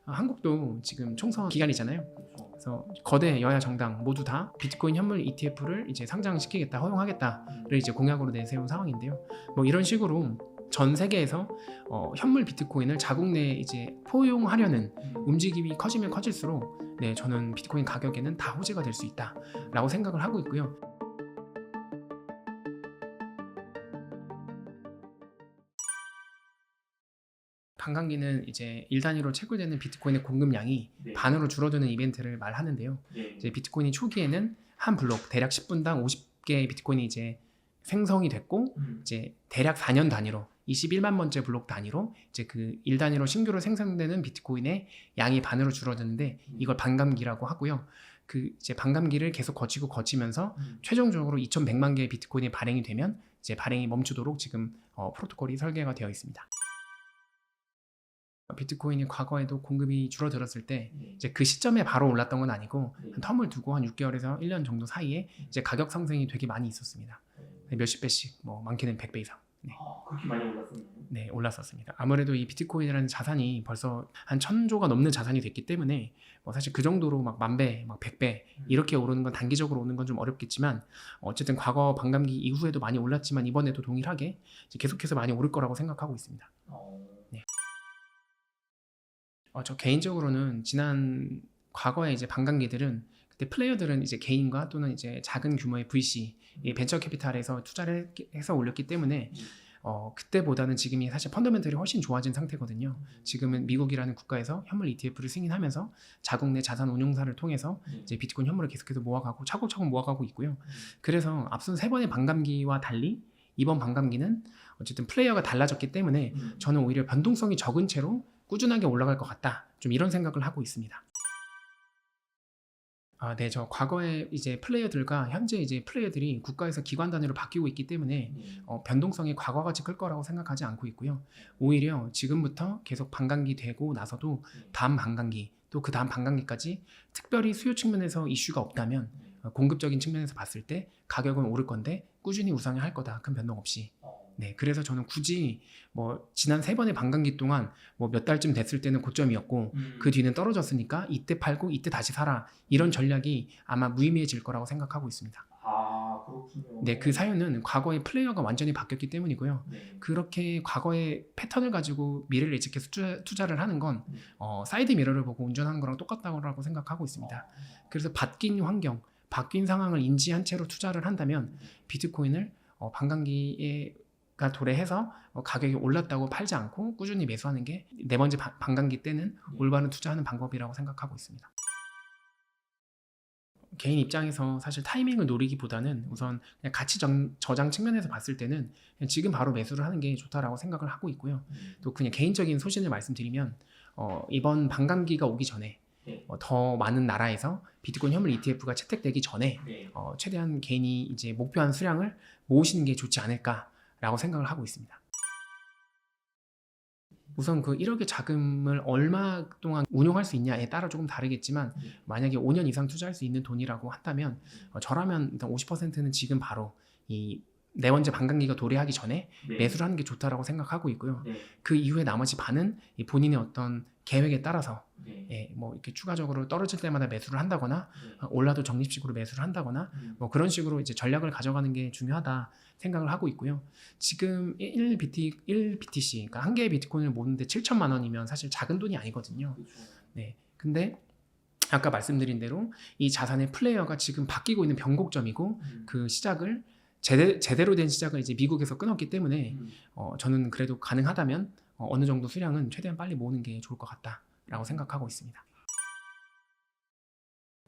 한국도 지금 총선 기간이잖아요. 그래서 거대 여야 정당 모두 다 비트코인 현물 ETF를 이제 상장시키겠다, 허용하겠다를 이제 공약으로 내세운 상황인데요. 뭐 이런 식으로 전 세계에서 현물 비트코인을 자국 내에 이제 포용하려는 움직임이 커지면 커질수록 저는 비트코인 가격에는 다 호재가 될 수 있다라고 생각을 하고 있고요. 반감기는 이제 1단위로 채굴되는 비트코인의 공급량이 반으로 줄어드는 이벤트를 말하는데요. 이제 비트코인이 초기에는 한 블록 대략 10분당 50개의 비트코인이 이제 생성이 됐고 이제 대략 4년 단위로 21만 번째 블록 단위로 이제 그 1단위로 신규로 생성되는 비트코인의 양이 반으로 줄어드는데 이걸 반감기라고 하고요. 그 이제 반감기를 계속 거치면서 최종적으로 2,100만 개의 비트코인이 발행이 되면 이제 발행이 멈추도록 지금 프로토콜이 설계가 되어 있습니다. 비트코인이 과거에도 공급이 줄어들었을 때 이제 그 시점에 바로 올랐던 건 아니고 한 텀을 두고 한 6개월에서 1년 정도 사이에 이제 가격 상승이 되게 많이 있었습니다. 몇십 배씩, 뭐 많게는 100배 이상. 그렇게 많이 올랐었나요? 네, 올랐었습니다. 아무래도 이 비트코인이라는 자산이 벌써 한 1,000조가 넘는 자산이 됐기 때문에 뭐 사실 그 정도로 막 10,000배, 막 100배 이렇게 오르는 건 단기적으로 오는 건 좀 어렵겠지만 어쨌든 과거 반감기 이후에도 많이 올랐지만 이번에도 동일하게 이제 계속해서 많이 오를 거라고 생각하고 있습니다. 네. 저 개인적으로는 지난 과거에 이제 반감기들은 그때 플레이어들은 이제 개인과 또는 이제 작은 규모의 VC, 벤처 캐피탈에서 투자를 해서 올렸기 때문에 그때보다는 지금이 사실 펀더멘털이 훨씬 좋아진 상태거든요. 지금은 미국이라는 국가에서 현물 ETF를 승인하면서 자국 내 자산 운용사를 통해서 이제 비트코인 현물을 계속해서 모아가고 차곡차곡 모아가고 있고요. 그래서 앞선 3번의 반감기와 달리 이번 반감기는 어쨌든 플레이어가 달라졌기 때문에 저는 오히려 변동성이 적은 채로 꾸준하게 올라갈 것 같다. 좀 이런 생각을 하고 있습니다. 네, 저 과거에 이제 플레이어들과 현재 이제 플레이어들이 국가에서 기관 단위로 바뀌고 있기 때문에 변동성이 과거같이 클 거라고 생각하지 않고 있고요. 오히려 지금부터 계속 반감기 되고 나서도 다음 반감기 또 그 다음 반감기까지 특별히 수요 측면에서 이슈가 없다면 공급적인 측면에서 봤을 때 가격은 오를 건데 꾸준히 우상향 할 거다. 큰 변동 없이. 네, 그래서 저는 굳이 뭐 지난 3번의 반감기 동안 뭐 몇 달쯤 됐을 때는 고점이었고 그 뒤는 떨어졌으니까 이때 팔고 이때 다시 사라 이런 전략이 아마 무의미해질 거라고 생각하고 있습니다. 그렇군요. 네, 그 사유는 과거의 플레이어가 완전히 바뀌었기 때문이고요. 네. 그렇게 과거의 패턴을 가지고 미래를 예측해서 투자를 하는 건 사이드 미러를 보고 운전하는 거랑 똑같다고 생각하고 있습니다. 그래서 바뀐 환경, 바뀐 상황을 인지한 채로 투자를 한다면 비트코인을 반감기가 도래해서 가격이 올랐다고 팔지 않고 꾸준히 매수하는 게 4번째 반감기 때는 올바른 투자하는 방법이라고 생각하고 있습니다. 개인 입장에서 사실 타이밍을 노리기보다는 우선 그냥 가치 저장 측면에서 봤을 때는 그냥 지금 바로 매수를 하는 게 좋다라고 생각을 하고 있고요. 또 그냥 개인적인 소신을 말씀드리면 이번 반감기가 오기 전에 더 많은 나라에서 비트코인 현물 ETF가 채택되기 전에 최대한 개인이 이제 목표한 수량을 모으시는 게 좋지 않을까라고 생각을 하고 있습니다. 우선 그 1억의 자금을 얼마 동안 운용할 수 있냐에 따라 조금 다르겠지만 만약에 5년 이상 투자할 수 있는 돈이라고 한다면 저라면 일단 50%는 지금 바로 이 4번째 반감기가 도래하기 전에 매수를 하는 게 좋다라고 생각하고 있고요. 그 이후에 나머지 반은 본인의 어떤 계획에 따라서 뭐 이렇게 추가적으로 떨어질 때마다 매수를 한다거나 올라도 적립식으로 매수를 한다거나 뭐 그런 식으로 이제 전략을 가져가는 게 중요하다 생각을 하고 있고요. 지금 1BTC, 그러니까 한 개의 비트코인을 모으는데 7천만 원이면 사실 작은 돈이 아니거든요. 네, 근데 아까 말씀드린 대로 이 자산의 플레이어가 지금 바뀌고 있는 변곡점이고 그 시작을 제대로 된 시작을 이제 미국에서 끊었기 때문에 저는 그래도 가능하다면 어느 정도 수량은 최대한 빨리 모으는 게 좋을 것 같다라고 생각하고 있습니다.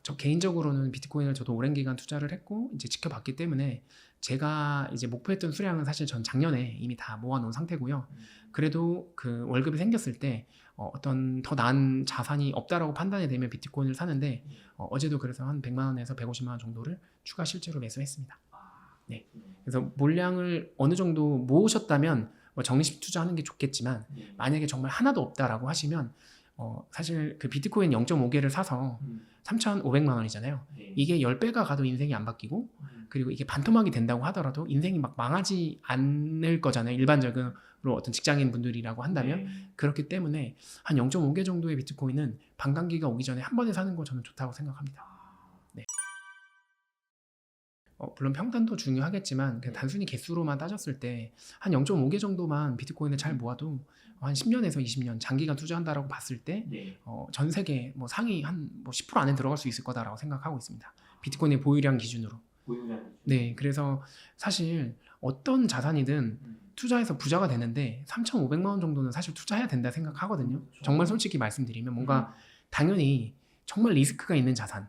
저 개인적으로는 비트코인을 저도 오랜 기간 투자를 했고 이제 지켜봤기 때문에 제가 이제 목표했던 수량은 사실 전 작년에 이미 다 모아놓은 상태고요. 그래도 그 월급이 생겼을 때 어떤 더 나은 자산이 없다라고 판단이 되면 비트코인을 사는데 어제도 그래서 한 100만 원에서 150만 원 정도를 추가 실제로 매수했습니다. 네. 그래서 물량을 어느 정도 모으셨다면 뭐 적립식 투자하는 게 좋겠지만 만약에 정말 하나도 없다라고 하시면 사실 그 비트코인 0.5개를 사서 3,500만 원이잖아요. 네. 이게 10배가 가도 인생이 안 바뀌고 그리고 이게 반토막이 된다고 하더라도 인생이 막 망하지 않을 거잖아요. 일반적으로 어떤 직장인 분들이라고 한다면. 네. 그렇기 때문에 한 0.5개 정도의 비트코인은 반감기가 오기 전에 한 번에 사는 거 저는 좋다고 생각합니다. 네. 물론 평단도 중요하겠지만 그냥 단순히 개수로만 따졌을 때 한 0.5개 정도만 비트코인을 잘 모아도 한 10년에서 20년 장기간 투자한다라고 봤을 때 네. 전 세계 뭐 상위 한 10% 안에 들어갈 수 있을 거다라고 생각하고 있습니다. 비트코인의 보유량 기준으로. 보유량. 네, 그래서 사실 어떤 자산이든 투자해서 부자가 되는데 3,500만 원 정도는 사실 투자해야 된다 생각하거든요. 그렇죠. 정말 솔직히 말씀드리면 뭔가 당연히 정말 리스크가 있는 자산,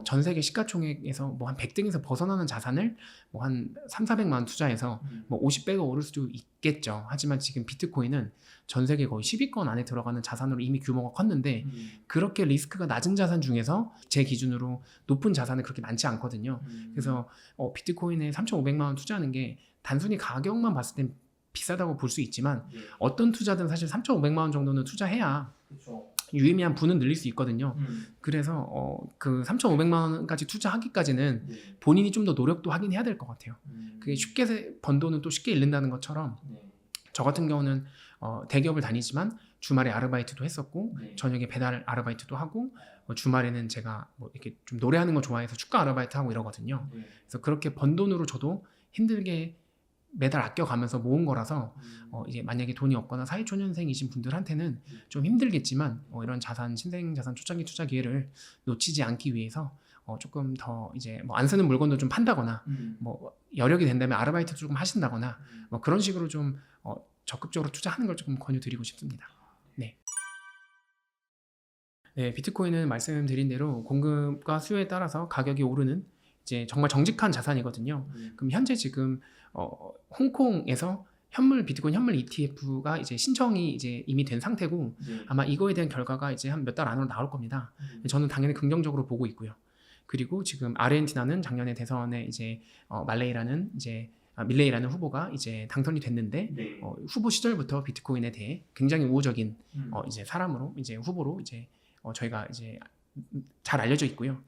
전 세계 시가총액에서 뭐 한 100등에서 벗어나는 자산을 뭐 한 3, 400만 원 투자해서 뭐 50배가 오를 수도 있겠죠. 하지만 지금 비트코인은 전 세계 거의 10위권 안에 들어가는 자산으로 이미 규모가 컸는데 그렇게 리스크가 낮은 자산 중에서 제 기준으로 높은 자산은 그렇게 많지 않거든요. 그래서 비트코인에 3,500만 원 투자하는 게 단순히 가격만 봤을 땐 비싸다고 볼 수 있지만 네. 어떤 투자든 사실 3,500만 원 정도는 투자해야 그렇죠. 유의미한 부는 늘릴 수 있거든요. 그래서 그 3,500만 원까지 투자하기까지는 네. 본인이 좀 더 노력도 하긴 해야 될 것 같아요. 그게 쉽게 번 돈은 또 쉽게 잃는다는 것처럼 네. 저 같은 경우는 대기업을 다니지만 주말에 아르바이트도 했었고 네. 저녁에 배달 아르바이트도 하고 주말에는 제가 뭐 이렇게 좀 노래하는 거 좋아해서 축가 아르바이트 하고 이러거든요. 네. 그래서 그렇게 번 돈으로 저도 힘들게 매달 아껴가면서 모은 거라서 이제 만약에 돈이 없거나 사회초년생이신 분들한테는 좀 힘들겠지만 이런 자산, 신생자산 초창기 투자 기회를 놓치지 않기 위해서 조금 더 이제 뭐 안 쓰는 물건도 좀 판다거나 뭐 여력이 된다면 아르바이트 조금 하신다거나 뭐 그런 식으로 좀 적극적으로 투자하는 걸 조금 권유드리고 싶습니다. 네. 네, 비트코인은 말씀드린 대로 공급과 수요에 따라서 가격이 오르는 이제 정말 정직한 자산이거든요. 그럼 현재 지금 홍콩에서 비트코인 현물 ETF가 이제 신청이 이제 이미 된 상태고 네. 아마 이거에 대한 결과가 이제 한 몇 달 안으로 나올 겁니다. 저는 당연히 긍정적으로 보고 있고요. 그리고 지금 아르헨티나는 작년에 대선에 이제 밀레이라는 후보가 이제 당선이 됐는데 네. 후보 시절부터 비트코인에 대해 굉장히 우호적인 이제 사람으로 이제 후보로 이제 저희가 이제 잘 알려져 있고요.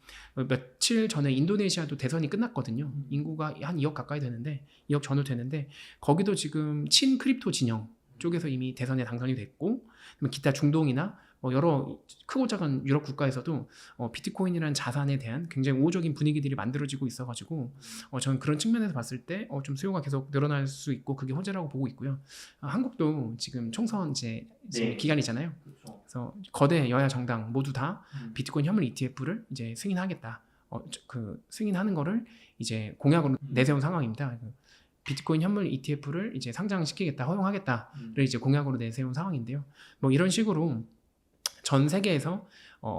며칠 전에 인도네시아도 대선이 끝났거든요. 인구가 한 2억 가까이 되는데 2억 전후 되는데 거기도 지금 친 크립토 진영 쪽에서 이미 대선에 당선이 됐고 기타 중동이나 여러 크고 작은 유럽 국가에서도 비트코인이라는 자산에 대한 굉장히 우호적인 분위기들이 만들어지고 있어가지고 저는 그런 측면에서 봤을 때 좀 수요가 계속 늘어날 수 있고 그게 호재라고 보고 있고요. 한국도 지금 총선 이제 네. 기간이잖아요. 그렇죠. 그래서 거대 여야 정당 모두 다 비트코인 현물 ETF를 이제 승인하겠다. 승인하는 거를 이제 공약으로 내세운 상황입니다. 비트코인 현물 ETF를 이제 상장시키겠다, 허용하겠다를 이제 공약으로 내세운 상황인데요. 뭐 이런 식으로 전 세계에서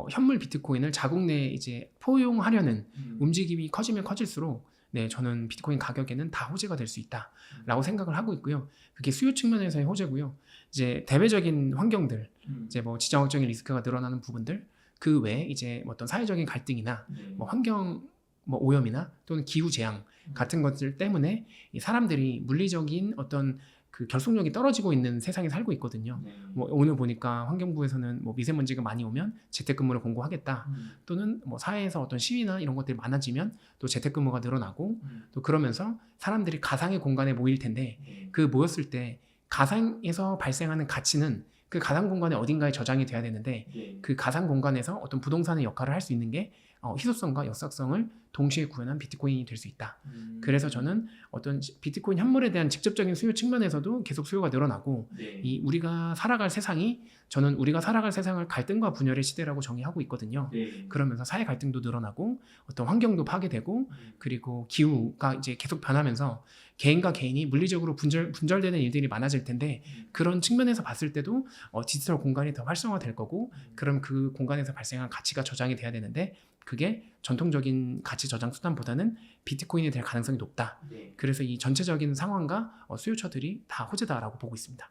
현물 비트코인을 자국 내에 이제 포용하려는 움직임이 커지면 커질수록 저는 비트코인 가격에는 다 호재가 될 수 있다라고 생각을 하고 있고요. 그게 수요 측면에서의 호재고요. 이제 대외적인 환경들, 이제 뭐 지정학적인 리스크가 늘어나는 부분들, 그 외에 이제 어떤 사회적인 갈등이나 뭐 환경 오염이나 또는 기후 재앙 같은 것들 때문에 이 사람들이 물리적인 어떤 그 결속력이 떨어지고 있는 세상에 살고 있거든요. 뭐 오늘 보니까 환경부에서는 뭐 미세먼지가 많이 오면 재택근무를 공고하겠다. 또는 뭐 사회에서 어떤 시위나 이런 것들이 많아지면 또 재택근무가 늘어나고 또 그러면서 사람들이 가상의 공간에 모일 텐데 그 모였을 때 가상에서 발생하는 가치는 그 가상 공간의 어딘가에 저장이 돼야 되는데 그 가상 공간에서 어떤 부동산의 역할을 할 수 있는 게 희소성과 역사성을 동시에 구현한 비트코인이 될 수 있다. 그래서 저는 어떤 비트코인 현물에 대한 직접적인 수요 측면에서도 계속 수요가 늘어나고 이 우리가 살아갈 세상이 저는 우리가 살아갈 세상을 갈등과 분열의 시대라고 정의하고 있거든요. 그러면서 사회 갈등도 늘어나고 어떤 환경도 파괴되고 그리고 기후가 이제 계속 변하면서 개인과 개인이 물리적으로 분절되는 일들이 많아질 텐데 그런 측면에서 봤을 때도 디지털 공간이 더 활성화될 거고 그럼 그 공간에서 발생한 가치가 저장이 돼야 되는데 그게 전통적인 가치 저장 수단보다는 비트코인이 될 가능성이 높다. 그래서 이 전체적인 상황과 수요처들이 다 호재다라고 보고 있습니다.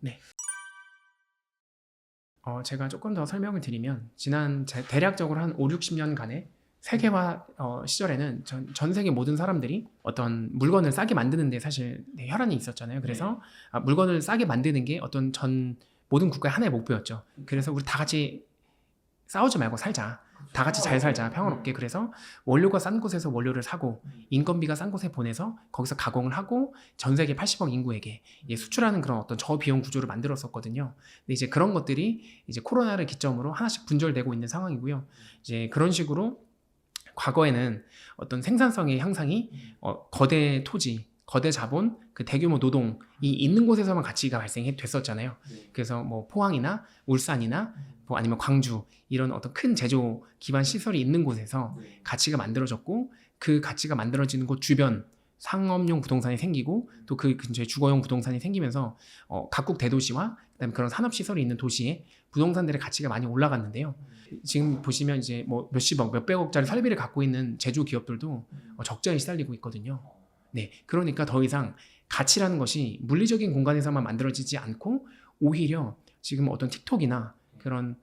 네. 제가 조금 더 설명을 드리면 지난 대략적으로 한 5, 60년간의 세계화 시절에는 전 세계 모든 사람들이 어떤 물건을 싸게 만드는 데 사실 혈안이 있었잖아요. 그래서 물건을 싸게 만드는 게 어떤 전 모든 국가의 하나의 목표였죠. 그래서 우리 다 같이 싸우지 말고 살자. 다 같이 잘 살자. 평화롭게. 그래서 원료가 싼 곳에서 원료를 사고 인건비가 싼 곳에 보내서 거기서 가공을 하고 전 세계 80억 인구에게 수출하는 그런 어떤 저비용 구조를 만들었었거든요. 근데 이제 그런 것들이 이제 코로나를 기점으로 하나씩 분절되고 있는 상황이고요. 이제 그런 식으로 과거에는 어떤 생산성의 향상이 거대 토지, 거대 자본, 그 대규모 노동이 있는 곳에서만 가치가 발생됐었잖아요. 그래서 뭐 포항이나 울산이나 뭐 아니면 광주 이런 어떤 큰 제조 기반 시설이 있는 곳에서 가치가 만들어졌고 그 가치가 만들어지는 곳 주변 상업용 부동산이 생기고 또 그 근처에 주거용 부동산이 생기면서 각국 대도시와 그다음에 그런 산업 시설이 있는 도시에 부동산들의 가치가 많이 올라갔는데요. 지금 보시면 이제 뭐 몇십억, 몇백억짜리 설비를 갖고 있는 제조 기업들도 적자에 시달리고 있거든요. 네, 그러니까 더 이상 가치라는 것이 물리적인 공간에서만 만들어지지 않고 오히려 지금 어떤 틱톡이나 그런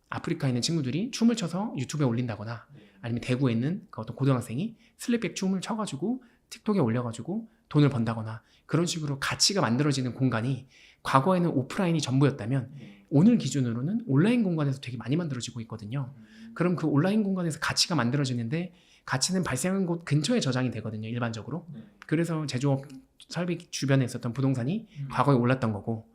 아프리카에 있는 친구들이 춤을 춰서 유튜브에 올린다거나 아니면 대구에 있는 그 어떤 고등학생이 슬립백 춤을 춰가지고 틱톡에 올려가지고 돈을 번다거나 그런 식으로 가치가 만들어지는 공간이 과거에는 오프라인이 전부였다면 오늘 기준으로는 온라인 공간에서 되게 많이 만들어지고 있거든요. 그럼 그 온라인 공간에서 가치가 만들어지는데 가치는 발생한 곳 근처에 저장이 되거든요, 일반적으로. 그래서 제조업 설비 주변에 있었던 부동산이 과거에 올랐던 거고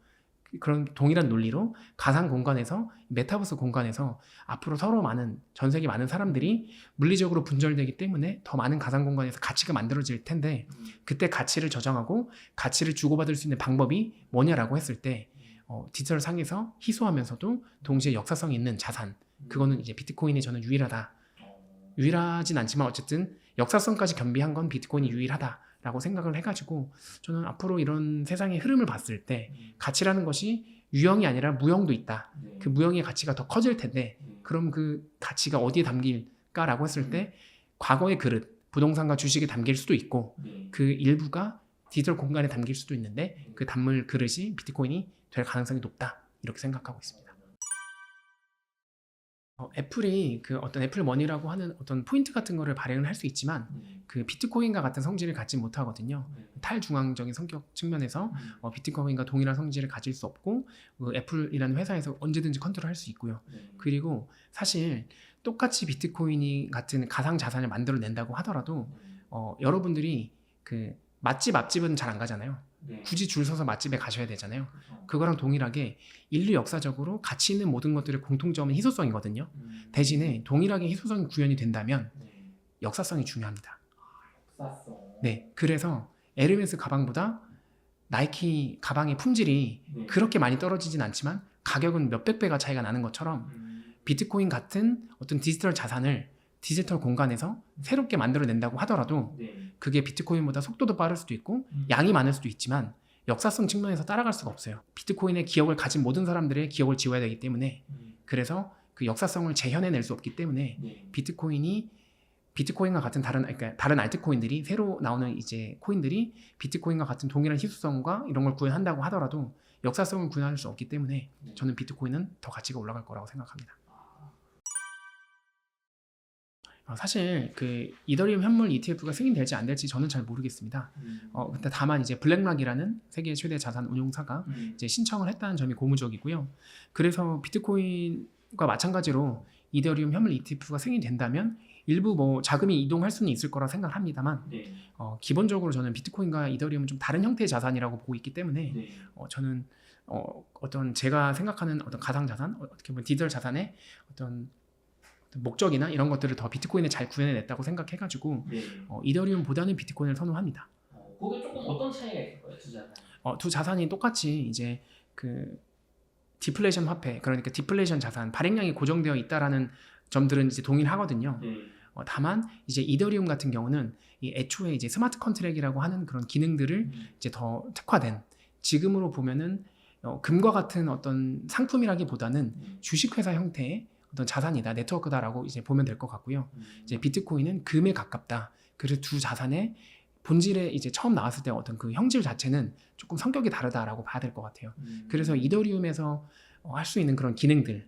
그런 동일한 논리로 가상 공간에서 메타버스 공간에서 앞으로 서로 많은 전 세계 많은 사람들이 물리적으로 분절되기 때문에 더 많은 가상 공간에서 가치가 만들어질 텐데 그때 가치를 저장하고 가치를 주고받을 수 있는 방법이 뭐냐라고 했을 때 디지털 상에서 희소하면서도 동시에 역사성이 있는 자산 그거는 이제 비트코인이 저는 유일하다. 유일하진 않지만 어쨌든 역사성까지 겸비한 건 비트코인이 유일하다라고 생각을 해가지고 저는 앞으로 이런 세상의 흐름을 봤을 때 가치라는 것이 유형이 아니라 무형도 있다. 그 무형의 가치가 더 커질 텐데 그럼 그 가치가 어디에 담길까라고 했을 때 과거의 그릇, 부동산과 주식에 담길 수도 있고 그 일부가 디지털 공간에 담길 수도 있는데 그 단물 그릇이 비트코인이 될 가능성이 높다. 이렇게 생각하고 있습니다. 애플이 그 어떤 애플 머니라고 하는 어떤 포인트 같은 거를 발행을 할 수 있지만 그 비트코인과 같은 성질을 갖지 못하거든요. 탈중앙적인 성격 측면에서 비트코인과 동일한 성질을 가질 수 없고 그 애플이라는 회사에서 언제든지 컨트롤할 수 있고요. 그리고 사실 똑같이 비트코인이 같은 가상 자산을 만들어낸다고 하더라도 여러분들이 그 맛집 앞집은 잘 안 가잖아요. 굳이 줄 서서 맛집에 가셔야 되잖아요. 그거랑 동일하게 인류 역사적으로 가치 있는 모든 것들의 공통점은 희소성이거든요. 대신에 동일하게 희소성이 구현이 된다면 역사성이 중요합니다. 네, 그래서 에르메스 가방보다 나이키 가방의 품질이 그렇게 많이 떨어지진 않지만 가격은 몇백 배가 차이가 나는 것처럼 비트코인 같은 어떤 디지털 자산을 디지털 공간에서 새롭게 만들어낸다고 하더라도 그게 비트코인보다 속도도 빠를 수도 있고 양이 많을 수도 있지만 역사성 측면에서 따라갈 수가 없어요. 비트코인의 기억을 가진 모든 사람들의 기억을 지워야 되기 때문에 그래서 그 역사성을 재현해낼 수 없기 때문에 비트코인과 같은 다른 알트코인들이 새로 나오는 이제 코인들이 비트코인과 같은 동일한 희소성과 이런 걸 구현한다고 하더라도 역사성을 구현할 수 없기 때문에 저는 비트코인은 더 가치가 올라갈 거라고 생각합니다. 사실 그 이더리움 현물 ETF가 승인될지 안 될지 저는 잘 모르겠습니다. 근데 다만 이제 블랙락이라는 세계 최대 자산 운용사가 이제 신청을 했다는 점이 고무적이고요. 그래서 비트코인과 마찬가지로 이더리움 현물 ETF가 승인된다면 일부 뭐 자금이 이동할 수는 있을 거라 생각합니다만 기본적으로 저는 비트코인과 이더리움은 좀 다른 형태의 자산이라고 보고 있기 때문에 저는 어떤 제가 생각하는 어떤 가상 자산, 어떻게 보면 디지털 자산의 어떤 목적이나 이런 것들을 더 비트코인에 잘 구현해냈다고 생각해가지고 이더리움보다는 비트코인을 선호합니다. 그게 조금 어떤 차이가 있을까요, 두 자산? 두 자산이 똑같이 이제 그 디플레이션 화폐, 그러니까 디플레이션 자산 발행량이 고정되어 있다라는 점들은 이제 동일하거든요. 다만 이제 이더리움 같은 경우는 이 애초에 이제 스마트 컨트랙이라고 하는 그런 기능들을 이제 더 특화된 지금으로 보면은 금과 같은 어떤 상품이라기보다는 주식회사 형태의 어떤 자산이다, 네트워크다라고 이제 보면 될 것 같고요. 이제 비트코인은 금에 가깝다. 그래서 두 자산의 본질에 이제 처음 나왔을 때 어떤 그 형질 자체는 조금 성격이 다르다라고 봐야 될 것 같아요. 그래서 이더리움에서 할 수 있는 그런 기능들,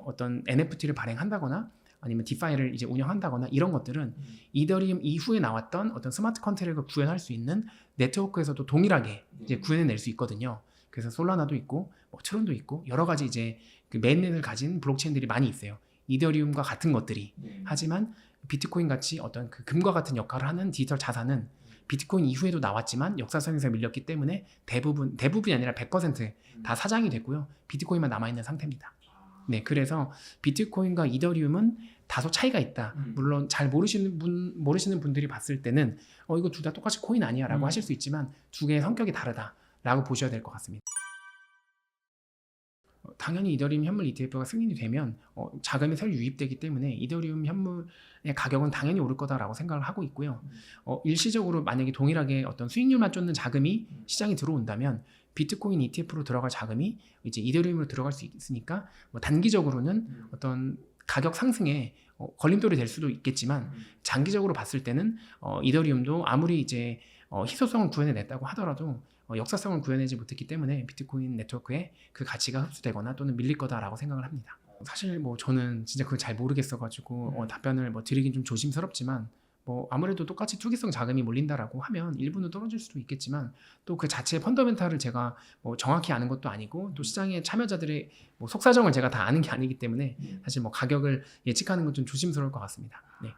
어떤 NFT를 발행한다거나 아니면 디파이를 이제 운영한다거나 이런 것들은 이더리움 이후에 나왔던 어떤 스마트 컨트랙을 구현할 수 있는 네트워크에서도 동일하게 이제 구현해낼 수 있거든요. 그래서 솔라나도 있고 뭐 트론도 있고 여러 가지 이제 그 메인넷을 가진 블록체인들이 많이 있어요. 이더리움과 같은 것들이. 하지만 비트코인 같이 어떤 그 금과 같은 역할을 하는 디지털 자산은 비트코인 이후에도 나왔지만 역사성에서 밀렸기 때문에 대부분이 아니라 100%다 사장이 됐고요. 비트코인만 남아있는 상태입니다. 네, 그래서 비트코인과 이더리움은 다소 차이가 있다. 물론 잘 모르시는 분들이 봤을 때는 이거 둘 다 똑같이 코인 아니야 라고 하실 수 있지만 두 개의 성격이 다르다라고 보셔야 될 것 같습니다. 당연히 이더리움 현물 ETF가 승인이 되면 자금이 새로 유입되기 때문에 이더리움 현물의 가격은 당연히 오를 거다라고 생각을 하고 있고요. 일시적으로 만약에 동일하게 어떤 수익률만 쫓는 자금이 시장에 들어온다면 비트코인 ETF로 들어갈 자금이 이제 이더리움으로 들어갈 수 있으니까 뭐 단기적으로는 어떤 가격 상승에 걸림돌이 될 수도 있겠지만 장기적으로 봤을 때는 이더리움도 아무리 이제 희소성을 구현해냈다고 하더라도 역사성을 구현하지 못했기 때문에 비트코인 네트워크에 그 가치가 흡수되거나 또는 밀릴 거다라고 생각을 합니다. 사실 뭐 저는 진짜 그걸 잘 모르겠어가지고 답변을 뭐 드리긴 좀 조심스럽지만 뭐 아무래도 똑같이 투기성 자금이 몰린다라고 하면 일부는 떨어질 수도 있겠지만 또 그 자체의 펀더멘탈을 제가 뭐 정확히 아는 것도 아니고 또 시장의 참여자들의 뭐 속사정을 제가 다 아는 게 아니기 때문에 사실 뭐 가격을 예측하는 건 좀 조심스러울 것 같습니다. 네.